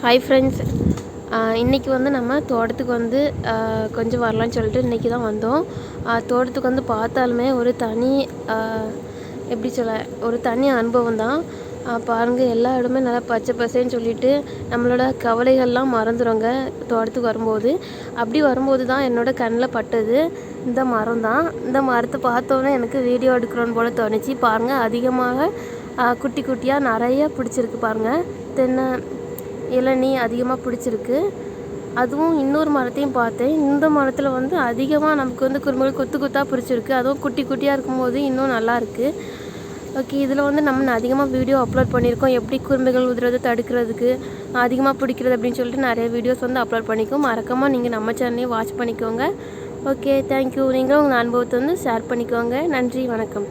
Hi friends, இன்றைக்கி வந்து நம்ம தோட்டத்துக்கு வந்து கொஞ்சம் வரலான்னு சொல்லிட்டு இன்றைக்கி தான் வந்தோம். தோட்டத்துக்கு வந்து பார்த்தாலுமே ஒரு தனி எப்படி சொல்ல ஒரு தனி அனுபவம் தான். பாருங்கள், எல்லா இடமே நல்லா பச்சை பசேன்னு சொல்லிட்டு நம்மளோட கவலைகள்லாம் மறந்துடுங்க தோட்டத்துக்கு வரும்போது. அப்படி வரும்போது தான் என்னோடய கண்ணில் பட்டது இந்த மரம் தான். இந்த மரத்தை பார்த்தோன்னே எனக்கு வீடியோ எடுக்கிறோன்னு போல் தோணுச்சு. பாருங்கள், அதிகமாக குட்டி குட்டியாக நிறைய பிடிச்சிருக்கு. பாருங்கள், தென்னை இளநீ அதிகமாக பிடிச்சிருக்கு. அதுவும் இன்னொரு மரத்தையும் பார்த்தேன். இந்த மரத்தில் வந்து அதிகமாக நமக்கு வந்து குறும்புகள் கொத்து கொத்தாக பிடிச்சிருக்கு. அதுவும் குட்டி குட்டியாக இருக்கும்போது இன்னும் நல்லாயிருக்கு. ஓகே, இதில் வந்து நம்ம அதிகமாக வீடியோ அப்லோட் பண்ணியிருக்கோம். எப்படி குறும்புகள் உதிரதை தடுக்கிறதுக்கு அதிகமாக பிடிக்கிறது அப்படின்னு சொல்லிட்டு நிறைய வீடியோஸ் வந்து அப்லோட் பண்ணிக்கோம். மறக்காமல் நீங்கள் நம்ம சேனலையும் வாட்ச் பண்ணிக்கோங்க. Okay, thank you. நீங்களும் உங்கள் அனுபவத்தை வந்து ஷேர் பண்ணிக்கோங்க. நன்றி, வணக்கம்.